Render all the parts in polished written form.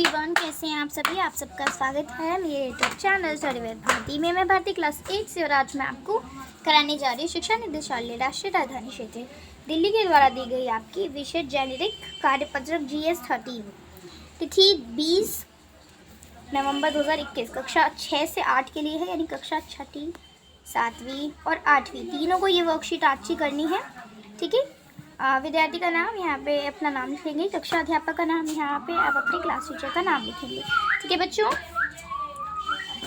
Everyone, कैसे हैं आप सभी। आप सबका स्वागत है मेरे YouTube channel study with Bharti में। मैं भारती क्लास 8 से और आज मैं आपको कराने जा रही हूँ शिक्षा निदेशालय राष्ट्रीय राजधानी क्षेत्र दिल्ली के द्वारा दी गई आपकी विषय जेनेरिक कार्यपत्रक GS 13 तिथि 20 नवंबर 2021 कक्षा 6 से 8 के लिए है, यानी कक्षा 6वीं 7वीं और 8वीं तीनों को ये वर्कशीट आज ही करनी है। ठीक है, विद्यार्थी का नाम यहाँ पे अपना नाम लिखेंगे, कक्षा अध्यापक का नाम यहाँ पे आप अपने क्लास टीचर का नाम लिखेंगे। ठीक है बच्चों,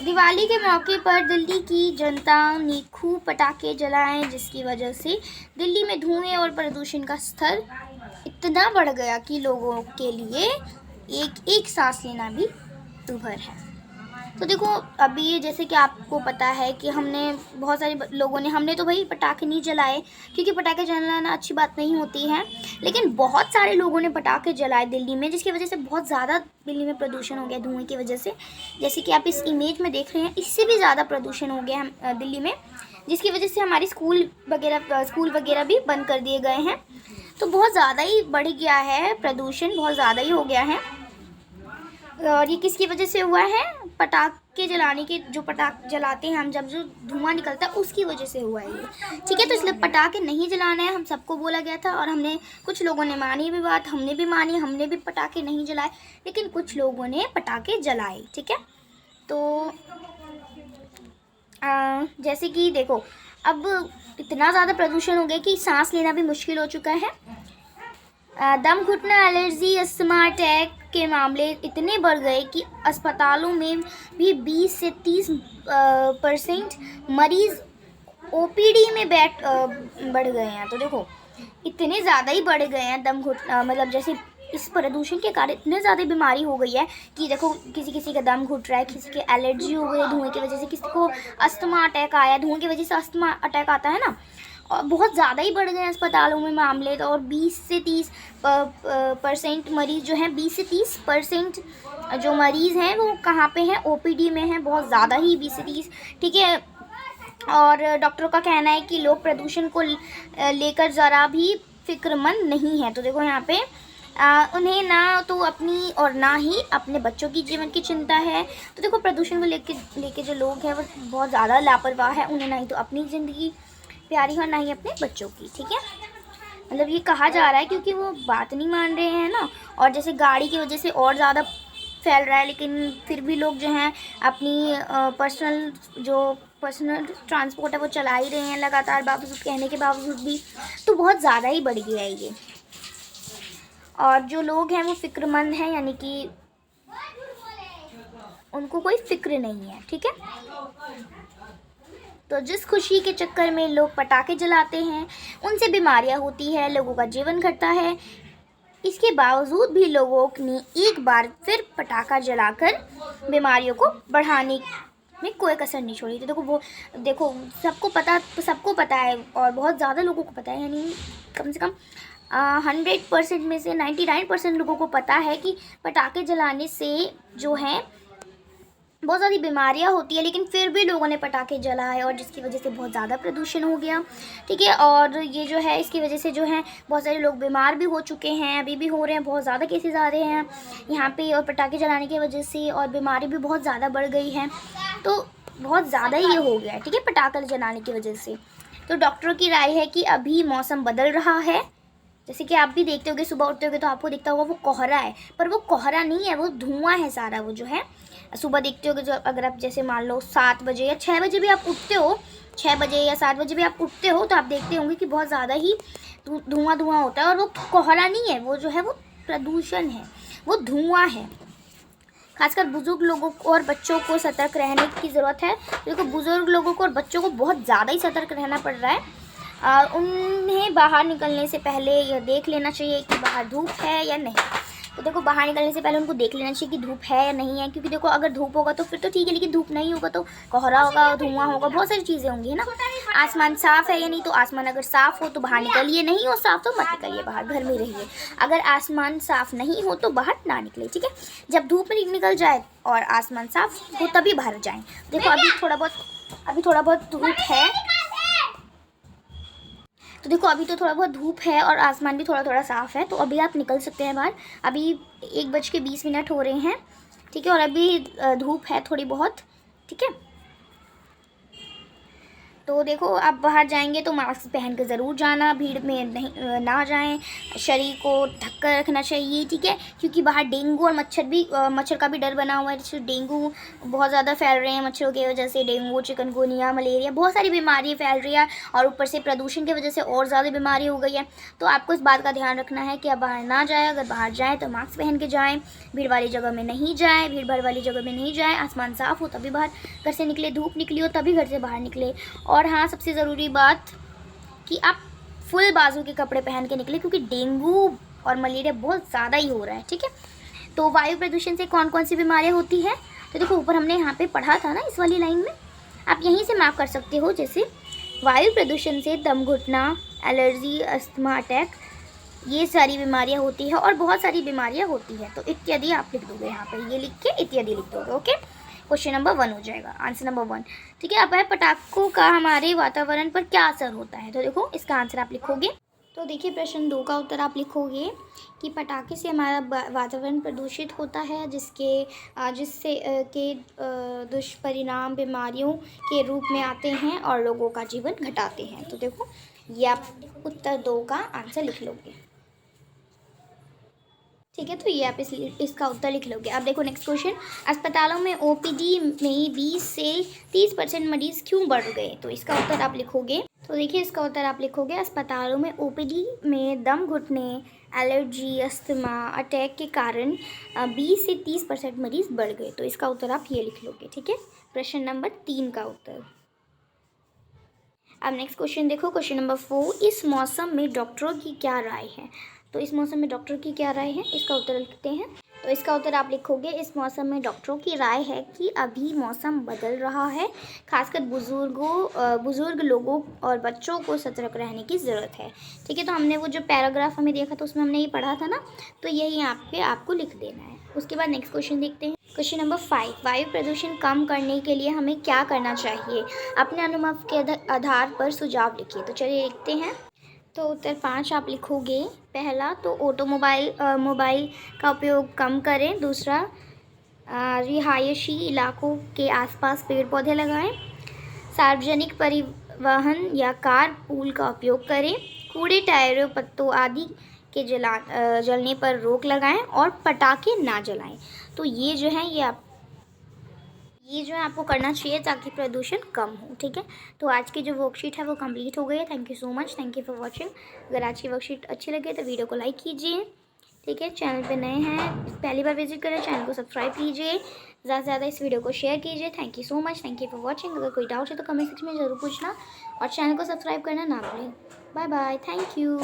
दिवाली के मौके पर दिल्ली की जनता ने खूब पटाखे जलाए, जिसकी वजह से दिल्ली में धुएं और प्रदूषण का स्तर इतना बढ़ गया कि लोगों के लिए एक सांस लेना भी दुभर है। तो देखो, अभी जैसे कि आपको पता है कि बहुत सारे लोगों ने हमने तो भाई पटाखे नहीं जलाए, क्योंकि पटाखे जलाना अच्छी बात नहीं होती है, लेकिन बहुत सारे लोगों ने पटाखे जलाए दिल्ली में, जिसकी वजह से बहुत ज़्यादा दिल्ली में प्रदूषण हो गया धुएं की वजह से। जैसे कि आप इस इमेज में देख रहे हैं, इससे भी ज़्यादा प्रदूषण हो गया है दिल्ली में, जिसकी वजह से हमारी स्कूल वगैरह भी बंद कर दिए गए हैं। तो बहुत ज़्यादा ही बढ़ गया है प्रदूषण, बहुत ज़्यादा ही हो गया है। और ये किसकी वजह से हुआ है? पटाखे जलाने के, जो पटाखे जलाते हैं हम, जब जो धुआं निकलता है उसकी वजह से हुआ है ये। ठीक है, तो इसलिए पटाखे नहीं जलाना है, हम सबको बोला गया था और हमने, कुछ लोगों ने मानी भी बात, हमने भी मानी, हमने भी पटाखे नहीं जलाए, लेकिन कुछ लोगों ने पटाखे जलाए। ठीक है, तो जैसे कि देखो, अब इतना ज़्यादा प्रदूषण हो गया कि सांस लेना भी मुश्किल हो चुका है। दम घुटना, एलर्जी, अस्थमा, अटैक के मामले इतने बढ़ गए कि अस्पतालों में भी 20 से 30% मरीज़ OPD में बढ़ गए हैं। तो देखो, इतने ज़्यादा ही बढ़ गए हैं दम घुटना, मतलब जैसे इस प्रदूषण के कारण इतने ज़्यादा बीमारी हो गई है कि देखो, किसी का दम घुट रहा है, किसी के एलर्जी हो गई धुएँ की वजह से, किसी को अस्थमा अटैक आया, धुएँ की वजह से अस्थमा अटैक आता है ना, और बहुत ज़्यादा ही बढ़ गए हैं अस्पतालों में मामले। तो और 20 से 30% मरीज़ जो हैं, 20 से 30% जो मरीज़ हैं वो कहाँ पे हैं? OPD में हैं, बहुत ज़्यादा ही 20 से 30। ठीक है, और डॉक्टरों का कहना है कि लोग प्रदूषण को लेकर ज़रा भी फिक्रमंद नहीं है। तो देखो यहाँ पे उन्हें ना तो अपनी और ना ही अपने बच्चों की जीवन की चिंता है। तो देखो, प्रदूषण को लेके जो लोग हैं वो बहुत ज़्यादा लापरवाह है, उन्हें ना ही तो अपनी ज़िंदगी प्यारी हो, ना ही अपने बच्चों की। ठीक है, मतलब ये कहा जा रहा है क्योंकि वो बात नहीं मान रहे हैं ना, और जैसे गाड़ी की वजह से और ज़्यादा फैल रहा है, लेकिन फिर भी लोग जो हैं अपनी पर्सनल ट्रांसपोर्ट है वो चला ही रहे हैं लगातार, बावजूद कहने के बावजूद भी। तो बहुत ज़्यादा ही बढ़ गया है ये, और जो लोग हैं वो फिक्रमंद हैं, यानी कि उनको कोई फिक्र नहीं है। ठीक है, तो जिस खुशी के चक्कर में लोग पटाखे जलाते हैं उनसे बीमारियां होती है, लोगों का जीवन घटता है। इसके बावजूद भी लोगों ने एक बार फिर पटाखा जलाकर बीमारियों को बढ़ाने में कोई कसर नहीं छोड़ी। तो देखो सबको पता है, और बहुत ज़्यादा लोगों को पता है, यानी कम से कम 100% में से 99% लोगों को पता है कि पटाखे जलाने से जो है बहुत सारी बीमारियां होती है, लेकिन फिर भी लोगों ने पटाखे जलाए, और जिसकी वजह से बहुत ज़्यादा प्रदूषण हो गया। ठीक है, और ये जो है, इसकी वजह से जो है बहुत सारे लोग बीमार भी हो चुके हैं, अभी भी हो रहे हैं, बहुत ज़्यादा केसेस आ रहे हैं यहाँ पे, और पटाखे जलाने की वजह से, और बीमारी भी बहुत ज़्यादा बढ़ गई है। तो बहुत ज़्यादा ये हो गया है। ठीक है, पटाखे जलाने की वजह से। तो डॉक्टरों की राय है कि अभी मौसम बदल रहा है, जैसे कि आप भी देखते होगे, सुबह उठते होगे तो आपको दिखता होगा वो कोहरा है, पर वो कोहरा नहीं है, वो धुआं है सारा। वो जो है सुबह देखते होगे, जो अगर आप जैसे मान लो 7 बजे या 6 बजे भी आप उठते हो, 6 बजे या 7 बजे भी आप उठते हो, तो आप देखते होंगे कि बहुत ज़्यादा ही धुआं होता है, और वो कोहरा नहीं है, वो जो है वो प्रदूषण है, वो धुआं है। खासकर बुजुर्ग लोगों को और बच्चों को सतर्क रहने की ज़रूरत है, क्योंकि बुजुर्ग लोगों को और बच्चों को बहुत ज़्यादा ही सतर्क रहना पड़ रहा है। उन्हें बाहर निकलने से पहले यह देख लेना चाहिए कि बाहर धूप है या नहीं। तो देखो, बाहर निकलने से पहले उनको देख लेना चाहिए कि धूप है या नहीं है, क्योंकि देखो, अगर धूप होगा तो फिर तो ठीक है, लेकिन धूप नहीं होगा तो कोहरा होगा, धुआं होगा, बहुत सारी चीज़ें होंगी, है ना। आसमान साफ़ है या नहीं, तो आसमान अगर साफ़ हो तो बाहर निकलिए, नहीं हो साफ़ तो मत निकलिए बाहर, घर में रहिए। अगर आसमान साफ़ नहीं हो तो बाहर ना निकले। ठीक है, जब धूप निकल जाए और आसमान साफ़ हो तभी बाहर जाएँ। देखो, अभी थोड़ा बहुत धूप है, तो देखो अभी तो थोड़ा बहुत धूप है और आसमान भी थोड़ा थोड़ा साफ़ है, तो अभी आप निकल सकते हैं बाहर। अभी 1:20 हो रहे हैं, ठीक है, और अभी धूप है थोड़ी बहुत, ठीक है। तो देखो आप बाहर जाएंगे तो मास्क पहन कर ज़रूर जाना, भीड़ में नहीं ना जाएं, शरीर को ढक कर रखना चाहिए, ठीक है, क्योंकि बाहर डेंगू और मच्छर का भी डर बना हुआ है। जैसे डेंगू बहुत ज़्यादा फैल रहे हैं मच्छरों की वजह से, डेंगू, चिकनगुनिया, मलेरिया, बहुत सारी बीमारी फैल रही है, और ऊपर से प्रदूषण की वजह से और ज़्यादा बीमारी हो गई है। तो आपको इस बात का ध्यान रखना है कि आप बाहर ना जाएँ, अगर बाहर जाएँ तो मास्क पहन के जाएँ, भीड़ वाली जगह में नहीं जाएँ, भीड़ भाड़ वाली जगह में नहीं जाएँ, आसमान साफ़ हो तभी बाहर घर से निकले, धूप निकली हो तभी घर से बाहर निकले। और हाँ, सबसे ज़रूरी बात कि आप फुल बाजू के कपड़े पहन के निकले, क्योंकि डेंगू और मलेरिया बहुत ज़्यादा ही हो रहा है, ठीक है। तो वायु प्रदूषण से कौन कौन सी बीमारियां होती है, तो देखो ऊपर हमने यहाँ पे पढ़ा था ना इस वाली लाइन में, आप यहीं से मार्क कर सकते हो। जैसे वायु प्रदूषण से दम घुटना, एलर्जी, अस्थमा अटैक, ये सारी बीमारियां होती है, और बहुत सारी बीमारियां होती है। तो इत्यादि आप लिख दोगे यहाँ पर, ये लिख के इत्यादि लिख दोगे, ओके। क्वेश्चन नंबर 1 हो जाएगा, आंसर नंबर 1, ठीक है। अब है पटाखों का हमारे वातावरण पर क्या असर होता है, तो देखो इसका आंसर आप लिखोगे। तो देखिए प्रश्न 2 का उत्तर आप लिखोगे कि पटाखे से हमारा वातावरण प्रदूषित होता है, जिससे के दुष्परिणाम बीमारियों के रूप में आते हैं और लोगों का जीवन घटाते हैं। तो देखो ये आप उत्तर 2 का आंसर लिख लोगे, ठीक है। तो ये आप इसका उत्तर लिख लोगे। अब देखो नेक्स्ट क्वेश्चन, अस्पतालों में ओपीडी में 20 से 30% मरीज क्यों बढ़ गए, तो इसका उत्तर आप लिखोगे। तो देखिए इसका उत्तर आप लिखोगे, अस्पतालों में ओपीडी में दम घुटने, एलर्जी, अस्थमा अटैक के कारण 20 से 30% मरीज बढ़ गए। तो इसका उत्तर आप ये लिख लोगे, ठीक है, प्रश्न नंबर 3 का उत्तर। अब नेक्स्ट क्वेश्चन देखो, क्वेश्चन नंबर 4, इस मौसम में डॉक्टरों की क्या राय है, तो इस मौसम में डॉक्टर की क्या राय है, इसका उत्तर लिखते हैं। तो इसका उत्तर आप लिखोगे, इस मौसम में डॉक्टरों की राय है कि अभी मौसम बदल रहा है, खासकर बुज़ुर्ग लोगों और बच्चों को सतर्क रहने की ज़रूरत है, ठीक है। तो हमने वो जो पैराग्राफ हमें देखा था उसमें हमने ये पढ़ा था ना, तो यही यहाँ पे आपको लिख देना है। उसके बाद नेक्स्ट क्वेश्चन देखते हैं, क्वेश्चन नंबर 5, वायु प्रदूषण कम करने के लिए हमें क्या करना चाहिए, अपने अनुभव के आधार पर सुझाव लिखिए। तो चलिए लिखते हैं। तो उत्तर 5 आप लिखोगे, पहला तो मोबाइल का उपयोग कम करें, दूसरा रिहायशी इलाकों के आसपास पेड़ पौधे लगाएं, सार्वजनिक परिवहन या कार पूल का उपयोग करें, कूड़े, टायरों, पत्तों आदि के जलने पर रोक लगाएं, और पटाखे ना जलाएं। तो ये जो है आपको करना चाहिए ताकि प्रदूषण कम हो, ठीक है। तो आज की जो वर्कशीट है वो कंप्लीट हो गई है। Thank you so much, thank you for watching. अगर आज की वर्कशीट अच्छी लगे तो वीडियो को लाइक कीजिए, ठीक है। चैनल पे नए हैं, पहली बार विजिट करें, चैनल को सब्सक्राइब कीजिए, ज़्यादा से ज़्यादा इस वीडियो को शेयर कीजिए। Thank you so much, thank you for watching. अगर कोई डाउट है तो कमेंट सेक्शन में ज़रूर पूछना, और चैनल को सब्सक्राइब करना ना भूलें। Bye bye, thank you.